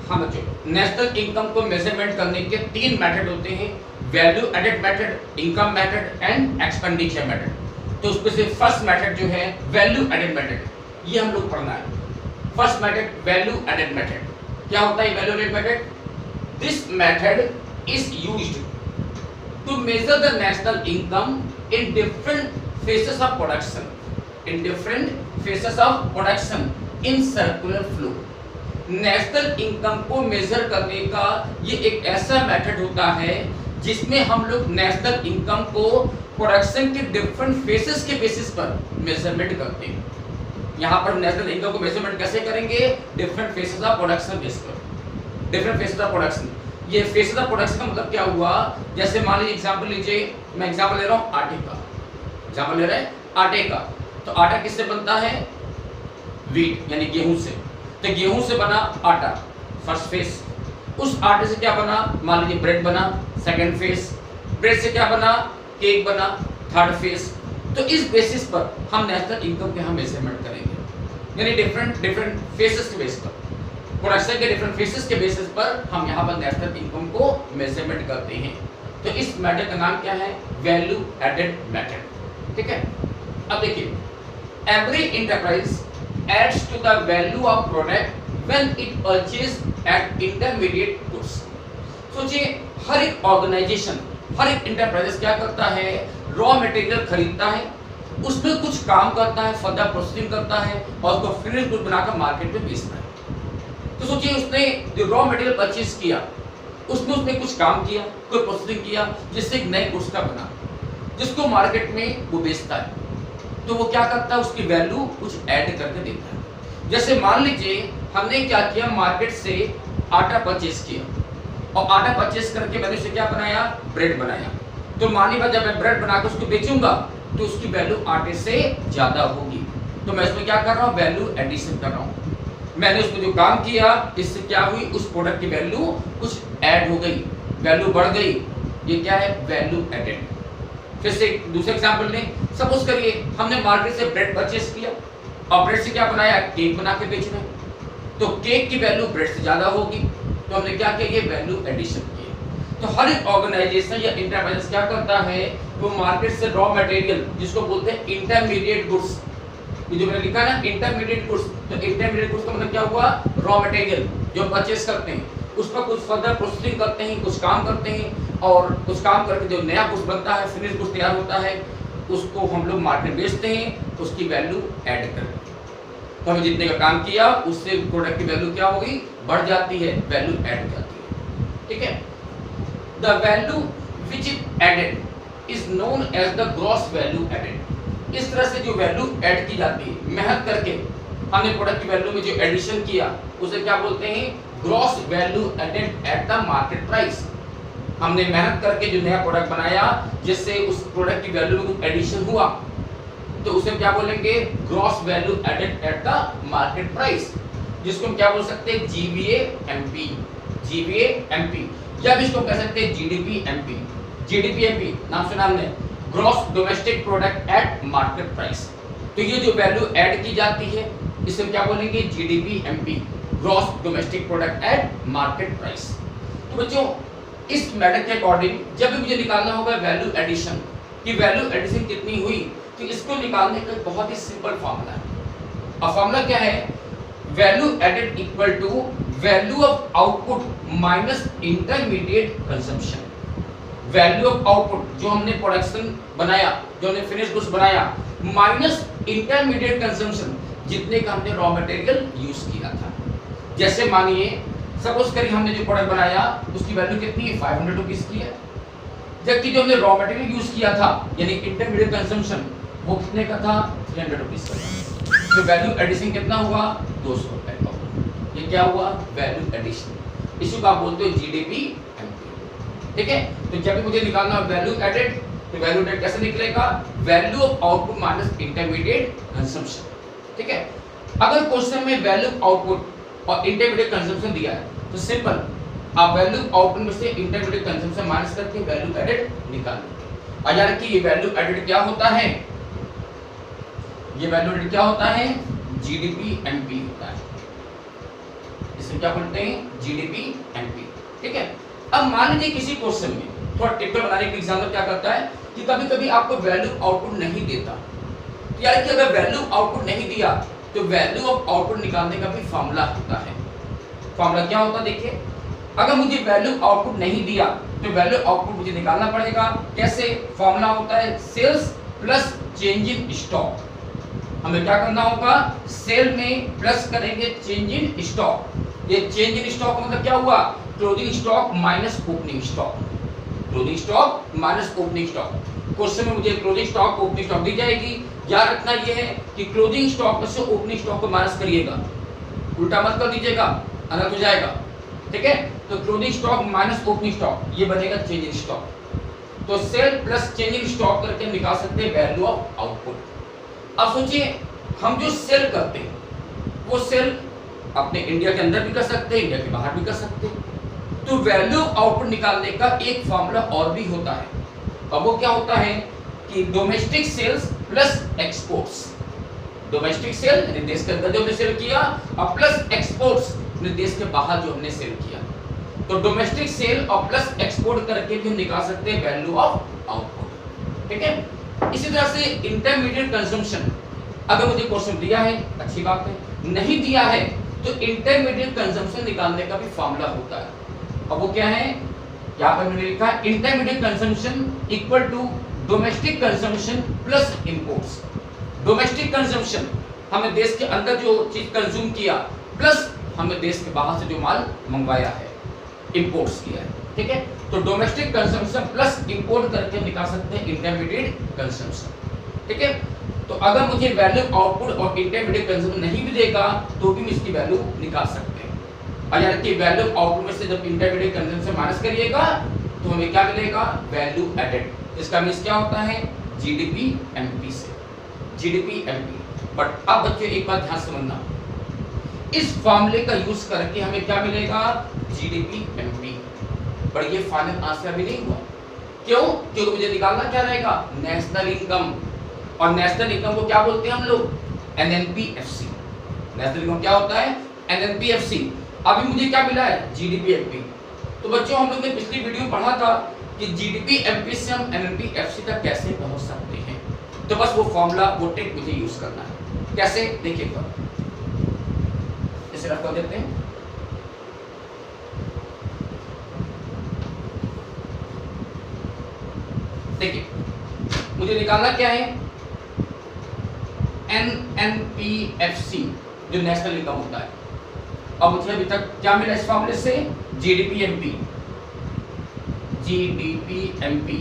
हाँ बच्चों, national income को मेजरमेंट करने के 3 मेथड होते हैं, value added method, income method and expenditure method. तो उसमें से फर्स्ट मेथड जो है वैल्यू एडेड मेथड, ये हम लोग पढ़ना है। First method value added method, क्या होता है value added method? This method is used to measure the national income in different phases of production, in different phases of production in circular flow. National income को measure करने का ये एक ऐसा method होता है जिसमें हम लोग नेशनल इनकम को प्रोडक्शन के डिफरेंट फेसेस के बेसिस पर मेजरमेंट करते हैं। यहाँ पर नेशनल इनकम को मेजरमेंट कैसे करेंगे? Different phases of production base पर, डिफरेंट फेसेस ऑफ प्रोडक्शन। ये फेसेस ऑफ प्रोडक्शन का मतलब क्या हुआ? जैसे मान लीजिए एग्जांपल लीजिए, मैं एग्जांपल ले रहा हूँ आटे का, एग्जांपल ले रहे हैं आटे का। तो आटा किससे बनता है? व्हीट यानी गेहूं से। तो गेहूं से बना आटा, फर्स्ट फेस। उस आटे से क्या बना? मान लीजिए ब्रेड बना, सेकंड फेस। ब्रेड से क्या बना? केक बना, थर्ड फेस। तो इस बेसिस पर हम नेशनल इनकम के हम मेजरमेंट करेंगे, यानी डिफरेंट फेसेस के बेस पर, प्रोडक्शन के डिफरेंट फेसेस के बेसिस पर हम यहाँ पर नेशनल इनकम को मेजरमेंट करते हैं। तो इस मेथड का नाम क्या है? Value added method. ठीक है, अब देखिए, every enterprise adds to the value of product when it purchase at intermediate goods। सोचिए, हर एक ऑर्गेनाइजेशन, हर एक इंटरप्राइज क्या करता है? रॉ मटेरियल खरीदता है, उसमें कुछ काम करता है, फर्दर प्रोसेसिंग करता है और उसको फिनिश गुड बनाकर मार्केट में बेचता है। तो सोचिए, उसने जो रॉ मटेरियल परचेज किया, उसने कुछ काम किया, कोई प्रोसेसिंग किया, जिससे एक नए गुड्स का बना, जिसको मार्केट में वो बेचता है। तो वो क्या करता है? उसकी वैल्यू कुछ ऐड करके देता है। जैसे मान लीजिए हमने क्या किया, मार्केट से आटा परचेज किया और आटा परचेज करके मैंने उसे क्या बनाया? ब्रेड बनाया। तो मानिए जब मैं ब्रेड बनाकर उसको बेचूंगा तो उसकी वैल्यू आटे से ज्यादा होगी। तो मैं इसमें क्या कर रहा हूँ? वैल्यू एडिशन कर रहा हूँ। मैंने उसमें जो काम किया, इससे क्या हुई? उस प्रोडक्ट की वैल्यू कुछ ऐड हो गई, वैल्यू बढ़ गई। ये क्या है? Value added. फिर से दूसरा एग्जांपल लें, सपोज करिए हमने मार्केट से ब्रेड परचेस किया और ब्रेड से क्या बनाया? केक बना के बेच रहे हैं। तो केक की वैल्यू ब्रेड से ज्यादा होगी, तो हमने क्या किया? ये वैल्यू एडिशन किया। तो हर एक ऑर्गेनाइजेशन या इंटरप्राइज क्या करता है? वो मार्केट से रॉ मटेरियल, जिसको बोलते हैं इंटरमीडिएट गुड्स, ये जो मैंने लिखा है ना इंटरमीडिएट गुड्स, तो इंटरमीडिएट गुड्स का मतलब क्या हुआ? रॉ मटेरियल जो परचेस करते हैं, उस पर कुछ फर्दर प्रोसेसिंग करते हैं, कुछ काम करते हैं और कुछ काम करके जो नया गुड्स बनता है, फिनिश गुड्स तैयार होता है, उसको हम लोग मार्केट बेचते हैं, उसकी वैल्यू ऐड करते हैं। तो हमने जितने का काम किया उससे प्रोडक्ट की वैल्यू क्या हो गई? बढ़ जाती है, वैल्यू ऐड हो जाती है। ठीक है, the value which is added is known as the gross value added. इस तरह से जो वैल्यू ऐड की जाती है, मेहनत करके हमने प्रोडक्ट की वैल्यू में जो एडिशन किया, उसे क्या बोलते हैं? Gross value added at the market price. हमने मेहनत करके जो नया प्रोडक्ट बनाया, जिससे उस प्रोडक्ट की वैल्यू में कुछ एडिशन हुआ, तो उसे क्या बोलेंगे? Gross value added at the market price, जिसको हम क्या बोल सकते हैं? GVA-MP, GVA-MP, या भी इसको कह सकते हैं GDP-MP। GDP-MP नाम सुना हमने, gross domestic product at market price. तो ये जो वैल्यू ऐड की जाती है, इसे क्या बोलेंगे? GDP-MP, gross domestic product at market price. तो बच्चों, इस मेथड के अकॉर्डिंग जब भी मुझे निकालना होगा वैल्यू एडिशन की, वैल्यू एडिशन कितनी हुई, तो इसको निकालने का बहुत ही सिंपल फार्मूला है। और फार्मूला क्या है? Value added equal to value of output minus intermediate consumption. Value of output जो हमने प्रोडक्शन बनाया, जो हमने फिनिश गुड्स बनाया, माइनस इंटरमीडिएट कंजम्पशन, जितने का हमने रॉ मटेरियल यूज किया था। जैसे मानिए सपोज करिए हमने जो प्रोडक्ट बनाया उसकी वैल्यू कितनी है? 500 रुपीज की है, जबकि जो हमने रॉ मटेरियल यूज किया था यानी इंटरमीडिएट कंजम्पशन, वो कितने का था? 300 रुपीज का था। तो वैल्यू एडिशन कितना हुआ? 200 रुपए का। ये क्या हुआ? Value addition. इसी को आप बोलते हो GDP-MP। ठीक है, तो जब भी मुझे निकालना वैल्यू एडेड, तो वैल्यू एडेड कैसे निकलेगा? Value of output minus intermediate consumption. ठीक है, अगर क्वेश्चन में वैल्यू आउटपुट और इंटरमीडिएट कंजम्पशन दिया है तो सिंपल आप वैल्यू आउटपुट में से इंटरमीडिएट कंजम्पशन माइनस करके वैल्यू एडेड निकाल लो। और यानी कि ये वैल्यू एडेड क्या होता है? ये वैल्यू एडेड क्या होता है? GDP-MP होता है। इसे क्या बोलते हैं, जीडीपी एमपी। ठीक है, अब मान लीजिए किसी क्वेश्चन में थोड़ा टिपिकल बनाने के एग्जाम्पल क्या करता है कि कभी कभी आपको वैल्यू आउटपुट नहीं देता, यानी कि अगर वैल्यू आउटपुट नहीं दिया तो वैल्यू ऑफ आउटपुट निकालने का भी फॉर्मूला होता है। फॉर्मूला क्या होता है देखिए, अगर मुझे वैल्यू आउटपुट नहीं दिया तो वैल्यू आउटपुट मुझे निकालना पड़ेगा। कैसे? फॉर्मूला होता है sales plus change in stock. हमें क्या करना होगा, सेल में प्लस करेंगे चेंज इन स्टॉक। ये चेंज इन स्टॉक का मतलब क्या हुआ, closing stock minus opening stock, closing stock minus opening stock. Question में मुझे क्लोजिंग स्टॉक ओपनिंग स्टॉक दी जाएगी। याद रखना ये है कि क्लोजिंग स्टॉक में से ओपनिंग स्टॉक को माइनस करिएगा, उल्टा मत कर दीजिएगा, अलग हो जाएगा। ठीक है, तो closing stock minus opening stock, ये बनेगा चेंज इन स्टॉक। तो sale plus change in stock करके निकाल सकते हैं वैल्यू ऑफ आउटपुट। अब सोचिए, हम जो सेल करते हैं वो सेल अपने इंडिया के अंदर भी कर सकते हैं, इंडिया के बाहर भी कर सकते हैं। तो वैल्यू ऑफ आउटपुट निकालने का एक फॉर्मूला और भी होता है, और वो क्या होता है कि domestic sales plus exports. Domestic sale यानी देश के अंदर जो हमने सेल किया, और प्लस एक्सपोर्ट्स यानी देश के बाहर जो हमने सेल किया। तो डोमेस्टिक सेल और प्लस एक्सपोर्ट करके भी हम निकाल सकते हैं वैल्यू ऑफ आउटपुट। ठीक है, इसी तरह से इंटरमीडिएट कंजम्पशन, अगर मुझे क्वेश्चन दिया है अच्छी बात है, नहीं दिया है तो इंटरमीडिएट कंजम्पशन निकालने का भी फॉर्मूला होता है। अब वो क्या है, यहाँ पर मैंने लिखा है intermediate consumption equal to domestic consumption plus imports. Domestic consumption हमने देश के अंदर जो चीज कंज्यूम किया, प्लस हमने देश के बाहर से जो माल मंगवाया है, इंपोर्ट्स किया है। ठीक है, तो डोमेस्टिक कंजम्पशन प्लस इंपोर्ट करके निकाल सकते हैं इंटरमीडिएट कंजम्पशन। ठीक है, तो अगर मुझे वैल्यू आउटपुट और इंटरमीडिएट कंजम्पशन नहीं भी देगा तो भी मैं इसकी वैल्यू निकाल सकते हैं। और यानी कि वैल्यू आउटपुट में से जब इंटरमीडिएट कंजम्पशन माइनस करिएगा तो हमें क्या मिलेगा, वैल्यू एडेड। इसका मीन्स क्या होता है, जीडीपी एमपी से, जीडीपी एमपी। बट अब बच्चों एक बात ध्यान समझना, इस फॉर्मूले का यूज करके हमें क्या मिलेगा, जीडीपी एमपी। पर ये फाइनल आंसर भी नहीं हुआ। क्यों? क्योंकि मुझे निकालना क्या रहेगा, नेशनल इनकम। और नेशनल इनकम को क्या बोलते हैं हम लोग, एनएनपीएफसी। नेशनल इनकम क्या होता है, एनएनपीएफसी। अभी मुझे क्या मिला है, जीडीपी एमपी। तो बच्चों हम लोग ने पिछली वीडियो में पढ़ा था कि जीडीपी एमपी से हम एनएनपीएफसी तक कैसे पहुंच सकते हैं। तो बस वो फॉर्मूला, वो ट्रिक मुझे यूज करना है। कैसे, देखिए इसे रख कर देते हैं। देखिए मुझे निकालना क्या है, एनएनपीएफसी जो नेशनल इनकम होता है। अब मुझे अभी तक क्या मिला इस फॉर्मूले से, जीडीपी एमपी, जीडीपी एमपी।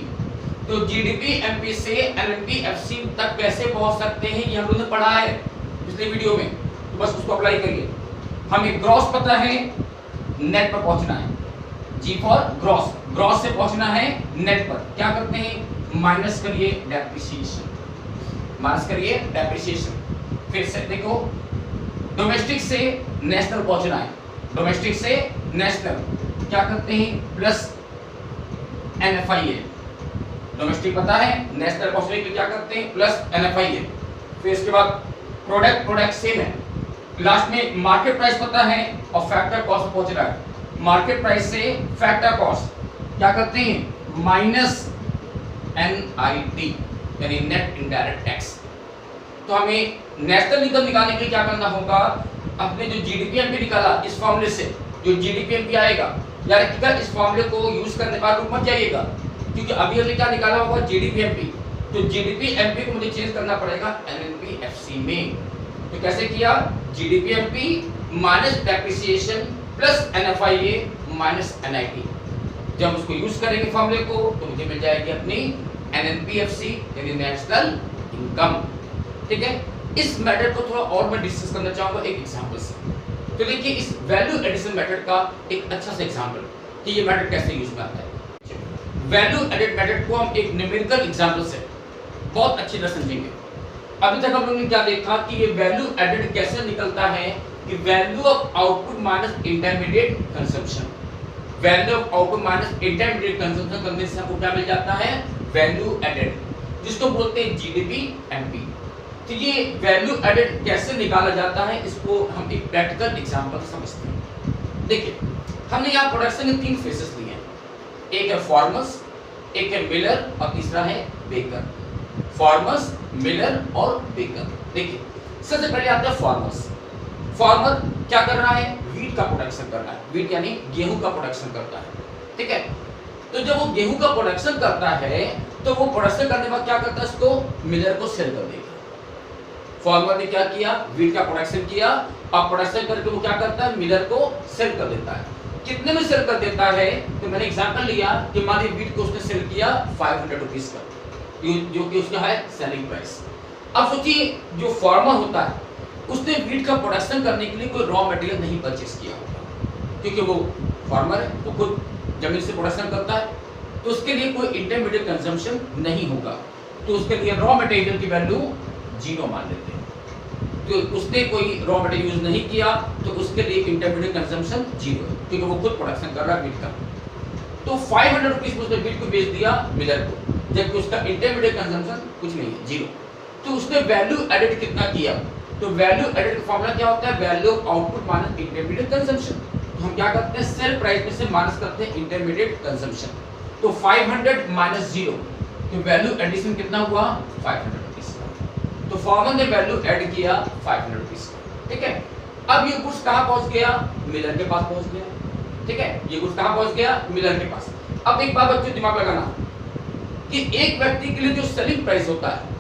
तो जीडीपी एमपी से एनएनपीएफसी तक कैसे पहुंच सकते हैं, ये हम लोगों ने पढ़ा है पिछले वीडियो में। तो बस उसको अप्लाई करिए। हमें ग्रॉस पता है, नेट पर पहुंचना है। जी फॉर ग्रॉस, ग्रॉस से पहुंचना है नेट पर। क्या करते हैं, माइनस करिए डेप्रिसिएशन, माइनस करिए डेप्रिसिएशन। फिर से देखो, डोमेस्टिक से नेशनल पहुंचना है, डोमेस्टिक से नेशनल क्या करते हैं, प्लस एनएफआईए। डोमेस्टिक पता है, नेशनल पहुंचने के लिए क्या करते हैं, प्लस एनएफआईए। फिर इसके बाद प्रोडक्ट, प्रोडक्ट सेम है। लास्ट में मार्केट प्राइस पता है और फैक्टर कॉस्ट पहुंच रहा है। मार्केट प्राइस से फैक्टर कॉस्ट क्या करते हैं, माइनस एनआईटी यानी नेट इनडायरेक्ट टैक्स। तो हमें नेशनल इनकम निकालने के लिए क्या करना होगा, अपने जो जीडीपी एमपी निकाला इस फॉर्मूले से, जो जीडीपी एमपी आएगा, यार कि इस फॉर्मूले को यूज करने का रूप मत जाइएगा, क्योंकि अभी हमने क्या निकाला होगा, जीडीपी एमपी। तो जीडीपी एमपी को मुझे चेंज करना पड़ेगा एनएनपीएफसी में। तो कैसे किया, GDP MP minus depreciation plus NFIA minus NIT. जब उसको यूज करेंगे फॉर्मूले को तो मुझे मिल जाएगी अपनी एनएनपीएफसी यानी नेशनल इनकम। ठीक है, इस मेथड को थोड़ा और मैं डिस्कस करना चाहूंगा एक एग्जांपल से। तो देखिए इस वैल्यू एडिशन मेथड का एक अच्छा सा एग्जांपल कि ये मेथड कैसे यूज में आता है। वैल्यू एडिट मेथड को हम एक न्यूमेरिकल एग्जांपल से बहुत अच्छी तरह समझेंगे। अभी तक हम लोगों ने क्या देखा कि ये वैल्यू एडिट कैसे निकलता है कि value of output minus intermediate consumption. Value of output minus intermediate consumption करने से हमको क्या मिल जाता है, वैल्यू एडेड, जिसको बोलते हैं जीडीपी एमपी। तो ये वैल्यू एडेड कैसे निकाला जाता है, इसको हम एक प्रैक्टिकल एग्जांपल से समझते हैं। देखिए हमने यहाँ प्रोडक्शन के 3 फेसेस लिए हैं, एक है फार्मर्स, एक है मिलर और तीसरा है बेकर। फार्मर्स, मिलर और बेकर। देखिए सबसे पहले आता है फार्मर्स। फार्मर क्या कर रहा है? वीट का प्रोडक्शन कर रहा है, वीट यानी गेहूं का प्रोडक्शन करता है, ठीक है। तो जब वो गेहूं का प्रोडक्शन करता है तो वो प्रोडक्शन करने के बाद क्या करता है? उसको मिलर को सेल कर देगा। फार्मर ने क्या किया? वीट का प्रोडक्शन किया और प्रोडक्शन करके वो क्या करता है? मिलर को सेल कर देता है। कितने में सेल कर देता है? तो मैंने एग्जांपल लिया कि मान लीजिए वीट को उसने सेल किया 500 रुपीस का, जो कि उसका है सेलिंग प्राइस। अब सोचिए जो फार्मर होता है उसने वीट का प्रोडक्शन करने के लिए कोई रॉ मटेरियल नहीं परचेस किया होगा, क्योंकि वो फार्मर है, वो खुद जमीन से प्रोडक्शन करता है, तो उसके लिए कोई इंटरमीडिएट कंजम्पशन नहीं होगा, तो उसके लिए रॉ मटेरियल की वैल्यू 0 मान लेते हैं। तो उसने कोई रॉ मटेरियल यूज नहीं किया तो उसके लिए इंटरमीडिएट कंजम्पशन 0 है, क्योंकि वो खुद प्रोडक्शन कर रहा है वीट का। तो 500 रुपीस में उसने वीट को बेच दिया मिलर को, जबकि उसका इंटरमीडिएट कंजम्पशन कुछ नहीं है, 0। तो उसने वैल्यू एडेड कितना किया? तो वैल्यू एडेड का फॉर्मूला क्या होता है? Value of output minus intermediate consumption. तो हम क्या करते हैं? सेल प्राइस में से माइनस करते हैं इंटरमीडिएट कंजम्पशन। तो 500 माइनस 0, तो वैल्यू एडिशन कितना हुआ? 500 रुपीस। तो फार्मर ने वैल्यू ऐड किया 500 रुपीस, ठीक है। अब ये गुड्स कहां पहुंच गया? मिलर के पास पहुंच गया, ठीक है। ये गुड्स कहां पहुंच गया? मिलर के पास। अब एक बात बच्चों दिमाग लगाना कि एक व्यक्ति के लिए जो सेलिंग प्राइस होता है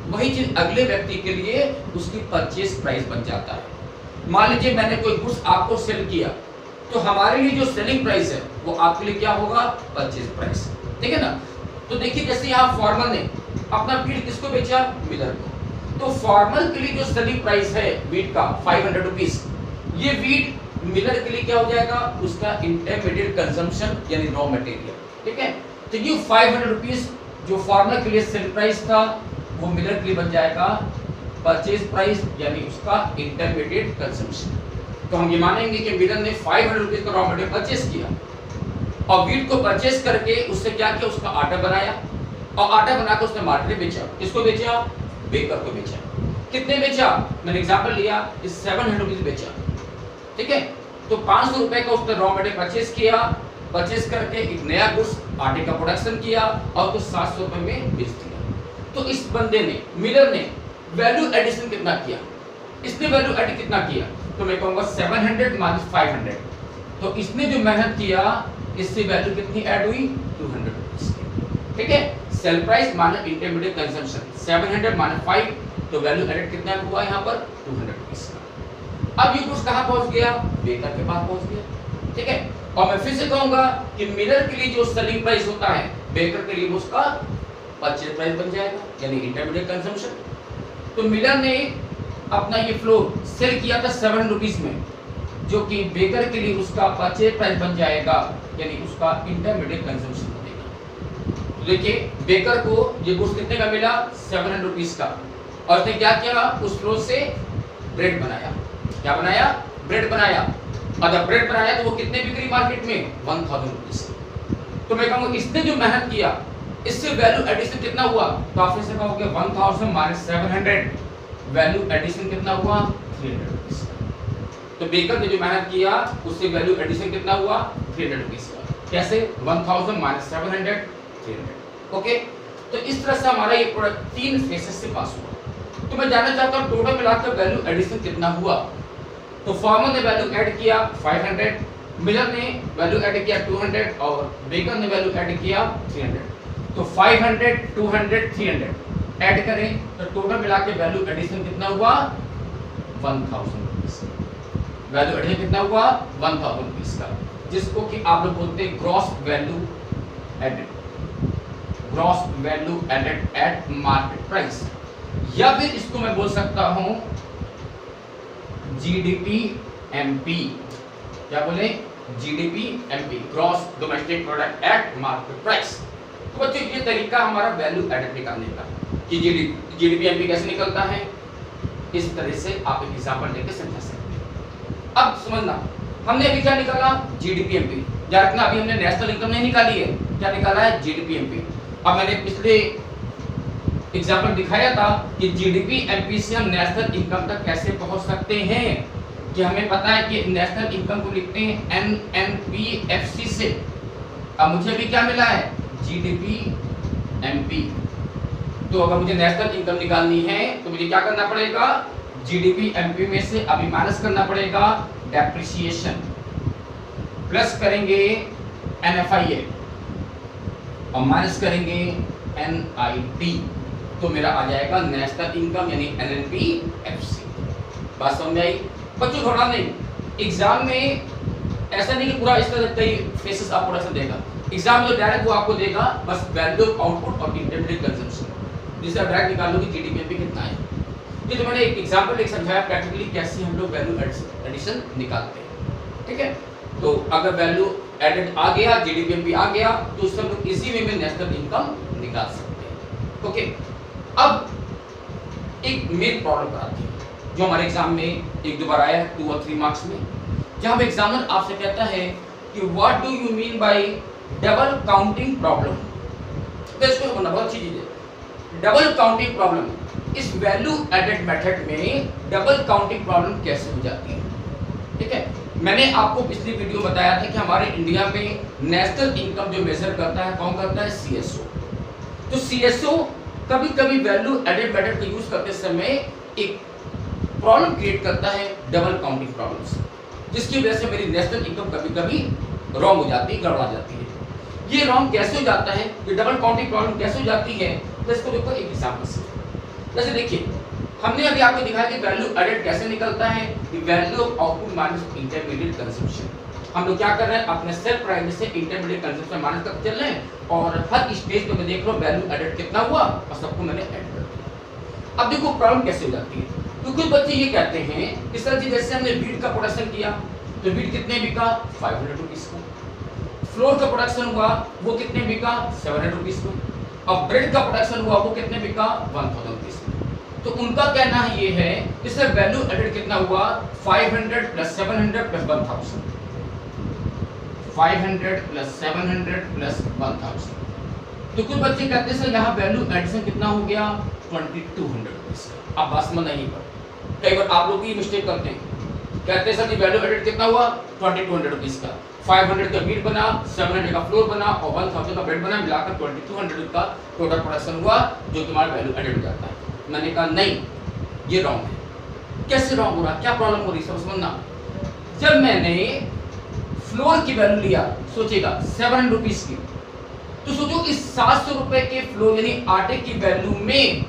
वही चीज अगले व्यक्ति के लिए उसकी परचेज प्राइस बन जाता है। मान लीजिए मैंने कोई गुड्स आपको सेल किया, तो हमारे लिए जो सेलिंग प्राइस है वो आपके लिए क्या होगा? परचेज प्राइस, ठीक है ना। तो देखिए जैसे यहाँ फार्मर ने अपना वीट किसको बेचा? मिलर को। तो फार्मर के लिए जो सेलिंग प्राइस है वीट का 500 रुपीस, ये वीट मिलर के लिए क्या हो जाएगा? उसका इंटरमीडिएट कंजम्पशन यानी रॉ मटेरियल, ठीक है। तो ये 500 रुपीस जो फार्मर के लिए सेल प्राइस था वो मिलर के लिए बन जाएगा परचेज प्राइस यानी उसका इंटरमीडिएट कंजम्पशन। तो हम ये मानेंगे कि मिलर ने 500 रुपीस का रॉ मटेरियल परचेज किया और वीट को परचेज करके उससे क्या किया? उसका आटा बनाया और आटा बनाकर उसने मार्केट में बेचा। किसको बेचा? बेकर को बेचा। कितने बेचा? मैंने एग्जांपल लिया कि 700 रुपीस बेचा, ठीक है। तो 500 रुपए का उसने रॉ मटेरियल परचेज किया, परचेज करके एक नया गुड्स आटे का प्रोडक्शन किया और कुछ 700 रुपए में बेच दिया। तो इस बंदे ने, मिलर ने वैल्यू एडिशन कितना किया? इसने वैल्यू एड कितना किया? तो मैं कहूंगा 700 माइनस 500। तो इसने जो मेहनत किया इससे वैल्यू कितनी ऐड हुई? 200 रुपीस, ठीक है। Sale price minus intermediate consumption 700 minus 5, तो वैल्यू एडेड कितना हुआ यहाँ पर? 200 रुपीस का। अब ये गुड्स कहाँ पहुँच गया? बेकर के पास पहुँच गया, ठीक है। और मैं फिर से कहूंगा कि मिलर के लिए जो सेलिंग प्राइस होता है बेकर के लिए उसका परचेज प्राइस बन जाएगा यानी इंटरमीडिएट कंजम्पशन। तो मिलर ने अपना ये फ्लोर सेल किया था 700 रुपीस में, जो कि बेकर के लिए उसका परचेज प्राइस बन जाएगा यानी उसका इंटरमीडिएट कंजम्पशन बनेगा। तो देखिए बेकर को ये गुड्स कितने का मिला? 700 रुपीस का, और उसने क्या किया? उस फ्लोर से ब्रेड बनाया। क्या बनाया? ब्रेड बनाया। और जब ब्रेड बनाया तो वो कितने बिक्री मार्केट में? 1000 रुपीस। तो मैं कहूँगा इसने जो मेहनत किया इससे वैल्यू एडिशन कितना हुआ? तो आप फिर से कहोगे 1000 माइनस 700, वैल्यू एडिशन कितना हुआ? 300 रुपीस। तो बेकर ने जो मेहनत किया उससे वैल्यू एडिशन कितना हुआ? 300 रुपीस का। कैसे? 1000 माइनस 700, 300। ओके, तो इस तरह से हमारा ये प्रोडक्ट 3 फेसेस से पास हुआ। तो मैं जानना चाहता हूँ टोटल मिलाकर वैल्यू एडिशन कितना हुआ। तो फार्मर ने वैल्यू ऐड किया 500, मिलर ने वैल्यू ऐड किया 200 और बेकर ने वैल्यू ऐड किया 300। तो 500, 200, 300 ऐड करें तो टोटल मिला के वैल्यू एडिशन कितना हुआ? 1000 रुपीस। वैल्यू एडिशन कितना हुआ? 1000 रुपीस का, जिसको कि आप लोग बोलते हैं gross value added, gross value added at market price, या फिर इसको मैं बोल सकता हूं जीडीपी एमपी। क्या बोले? GDP MP, gross domestic product at market price. तो बच्चों ये तरीका हमारा वैल्यू एडेड निकालने का कि जीडीपी एमपी कैसे निकलता है, इस तरह से आप एक एग्जांपल लेके समझा सकते हैं। अब समझना, हमने अभी क्या निकाला? GDP MP. याद रखना अभी हमने नेशनल इनकम नहीं निकाली है, क्या निकाला है? GDP MP. अब मैंने पिछले एग्जांपल दिखाया था कि जीडीपी एमपी से हम नेशनल इनकम तक कैसे पहुंच सकते हैं। कि हमें पता है कि नेशनल इनकम को लिखते हैं NNPFC से। अब मुझे भी क्या मिला है, GDP MP। तो अगर मुझे नेशनल इनकम निकालनी है तो मुझे क्या करना पड़ेगा, GDP MP में से अभी माइनस करना पड़ेगा डेप्रिसिएशन, प्लस करेंगे NFIA और माइनस करेंगे NIT, तो मेरा आ जाएगा नेशनल इनकम यानी NNPFC। बात समझ आई बच्चों? थोड़ा नहीं, एग्जाम में ऐसा नहीं कि पूरा इस तरह कई फेसेस आपको ऐसा देगा। एग्जाम में तो डायरेक्ट वो आपको देगा बस वैल्यू ऑफ आउटपुट और इंटरमीडिएट कंजम्पशन, जिससे आप डायरेक्ट निकाल लो कि GDP MP कितना है। ये तो मैंने एक एग्जांपल एक समझाया प्रैक्टिकली कैसे हम लोग वैल्यू एडिशन निकालते हैं, ठीक है। तो अगर वैल्यू एडेड आ गया, GDP MP आ गया, तो उससे हम लोग इजी वे में नेशनल इनकम निकाल सकते हैं। ओके, अब एक मेन प्रॉब्लम आती है जो हमारे एग्जाम में एक दो बार आया है 2 और 3 मार्क्स में, जहां एग्जामिनर आपसे कहता है कि what do you mean by double counting problem. तो इसको समझना बहुत अच्छी चीज है। डबल काउंटिंग प्रॉब्लम, इस वैल्यू एडेड मेथड में डबल काउंटिंग प्रॉब्लम कैसे हो जाती है, ठीक है। मैंने आपको पिछली वीडियो बताया था कि हमारे इंडिया में नेशनल इनकम जो मेजर करता है कौन करता है, CSO। तो CSO कभी कभी वैल्यू एडेड मेथड का यूज करते समय एक प्रॉब्लम क्रिएट करता है, डबल काउंटिंग प्रॉब्लम्स, जिसकी वजह से मेरी नेशनल इनकम कभी कभी रॉन्ग हो जाती है, गड़बड़ा जाती है। ये रॉन्ग कैसे हो जाता है, ये डबल काउंटिंग प्रॉब्लम कैसे हो जाती है, तो इसको देखो एक एग्जांपल से। जैसे देखिए, हमने अभी आपको दिखाया कि वैल्यू एडेड कैसे निकलता है, कि value of output minus intermediate consumption. हम लोग क्या कर रहे हैं, अपने सेल प्राइस से इंटरमीडिएट कंजम्पशन माइनस करके चल रहे हैं, और हर स्टेज पे मैं देख रहा हूं वैल्यू एडेड कितना हुआ और सबको मैंने ऐड कर दिया। अब देखो प्रॉब्लम कैसे हो जाती है। तो कुछ बच्चे ये कहते हैं कि सर जी जैसे हमने वीट का प्रोडक्शन किया तो वीट कितने बिका, 500 रुपीज का। फ्लोर का प्रोडक्शन हुआ वो कितने बिका, 700 रुपीज का। और ब्रेड का प्रोडक्शन हुआ वो कितने बिका, 1000 रुपीज का। तो उनका कहना ये है कि सर वैल्यू एडेड कितना हुआ, 500 प्लस 700 प्लस 1000। 500 plus 700 plus 1000। तो कुछ बच्चे कहते हैं सर यहाँ वैल्यू एडिशन कितना हो गया, 2200 रुपीज का। अब बात समझ नहीं पर कई बार आप लोग ये मिस्टेक करते हैं, कहते हैं सर जी वैल्यू एडेड कितना हुआ, 2200 रुपीज का। 500 का वीट बना, 700 का फ्लोर बना और 1000 का ब्रेड बना, मिलाकर 2200 का टोटल प्रोडक्शन हुआ, जो तुम्हारा वैल्यू एडेड हो जाता है। मैंने कहा नहीं, ये रॉन्ग है। कैसे रॉन्ग हो रहा है, क्या प्रॉब्लम हो रही है, समझना। जब मैंने फ्लोर की वैल्यू लिया, सोचेगा 700 रुपीज की, तो सोचो इस 700 रुपए के फ्लोर यानी आटे की वैल्यू में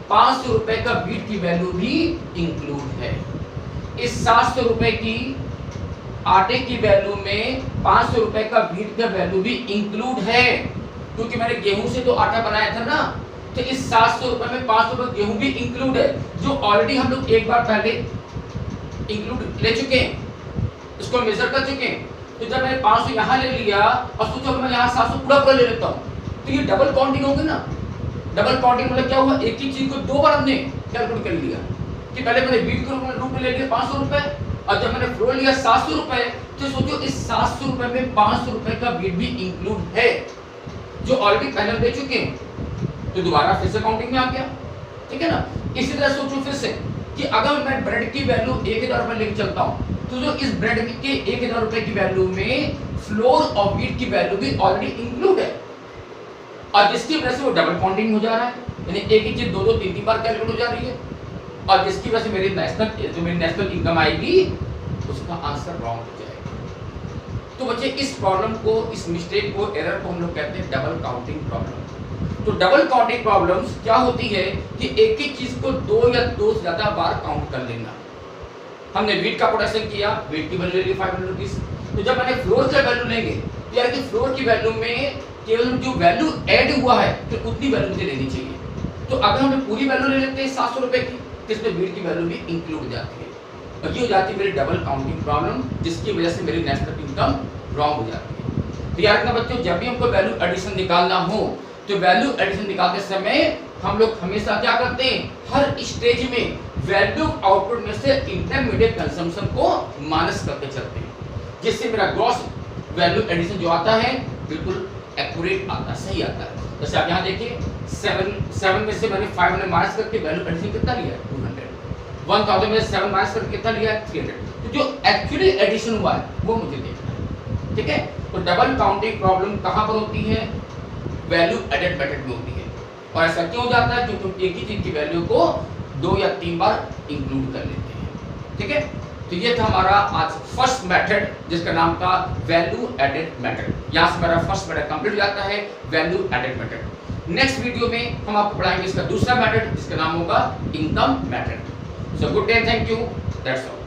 500 रुपए का वीट की वैल्यू भी इंक्लूड है। इस 700 रुपए की आटे की वैल्यू में 500 रुपए का वीट का वैल्यू भी इंक्लूड है, क्योंकि मैंने गेहूं से तो आटा बनाया था ना। तो इस 700 रुपए में 500 रुपए गेहूं भी इंक्लूड है, जो ऑलरेडी हम लोग एक बार पहले इंक्लूड ले चुके हैं, इसको मेजर कर चुके हैं। तो जब मैंने 500 यहाँ ले लिया और सोचो कि मैं यहाँ 700 पूरा पूरा ले लेता हूँ, तो ये डबल काउंटिंग होगी ना। डबल काउंटिंग मतलब क्या हुआ, एक ही चीज को दो बार हमने कैलकुलेट कर लिया, कि पहले मैंने वीट के रूप में ले लिया 500 रुपए, और जब मैंने फ्लोर लिया 700 रुपए, तो सोचो इस 700 रुपए में 500 रुपए का वीट भी इंक्लूड है, जो ऑलरेडी पहले दे चुके हैं। तो दोबारा फिर से काउंटिंग में आ गया, ठीक है ना। इसी तरह सोचो फिर से कि अगर मैं ब्रेड की वैल्यू 1000 रुपए लेके चलता हूँ, तो जो इस ब्रेड के 1000 रुपए की वैल्यू में फ्लोर और वीट की वैल्यू भी ऑलरेडी इंक्लूड है, और जिसकी वजह से वो डबल काउंटिंग हो जा रहा है, यानी एक ही चीज 2 3 बार कैलकुलेट हो जा रही है, और जिसकी वजह से मेरी नेशनल इनकम आएगी उसका आंसर रॉन्ग हो जाएगा। तो बच्चे इस प्रॉब्लम को, इस मिस्टेक को, एरर को हम लोग कहते हैं डबल काउंटिंग प्रॉब्लम। तो डबल काउंटिंग प्रॉब्लम्स क्या होती है कि एक ही चीज को 2 या 2 से ज्यादा बार काउंट कर लेना। हमने वीट का प्रोडक्शन किया, वीट की वैल्यू ले ली 500 रुपीज, तो जब मैंने फ्लोर का वैल्यू लेंगे, तो यार कि फ्लोर की वैल्यू में केवल जो वैल्यू ऐड हुआ है तो उतनी वैल्यू मुझे लेनी चाहिए। तो अगर हम पूरी वैल्यू ले लेते हैं 700 रुपए की, तो इसमें वीट की वैल्यू भी इंक्लूड हो जाती है, और ये हो जाती है मेरी डबल काउंटिंग प्रॉब्लम, जिसकी वजह से मेरी नेशनल इनकम रॉन्ग हो जाती है। तो याद रखना बच्चों, जब भी हमको वैल्यू एडिशन निकालना हो, तो वैल्यू एडिशन निकालते समय हम लोग हमेशा क्या करते हैं, हर स्टेज में वैल्यू आउटपुट में से इंटरमीडिएट कंजम्पशन को माइनस करके चलते हैं, जिससे मेरा ग्रॉस वैल्यू एडिशन जो आता है बिल्कुल एक्यूरेट आता है, सही आता है। जैसे आप यहाँ देखिए 7 में से मैंने 500 माइनस करके वैल्यू एडिशन कितना लिया है, 200। 1000 में से 7 माइनस करके कितना लिया है, 300। तो जो एक्चुअली एडिशन हुआ है वो मुझे देखना है, ठीक है। तो डबल काउंटिंग प्रॉब्लम कहाँ पर होती है, वैल्यू एडेड मेथड में होती है। और ऐसा क्यों हो जाता है, क्योंकि तुम एक ही चीज की वैल्यू को 2 या 3 बार इंक्लूड कर लेते हैं, ठीक है। तो ये था हमारा आज फर्स्ट मेथड जिसका नाम था वैल्यू एडेड मेथड। यहाँ से हमारा फर्स्ट मेथड कंप्लीट हो जाता है, value added method. Next video में हम आपको पढ़ाएंगे इसका दूसरा मेथड जिसका नाम होगा income method. So good day, thank you, that's all.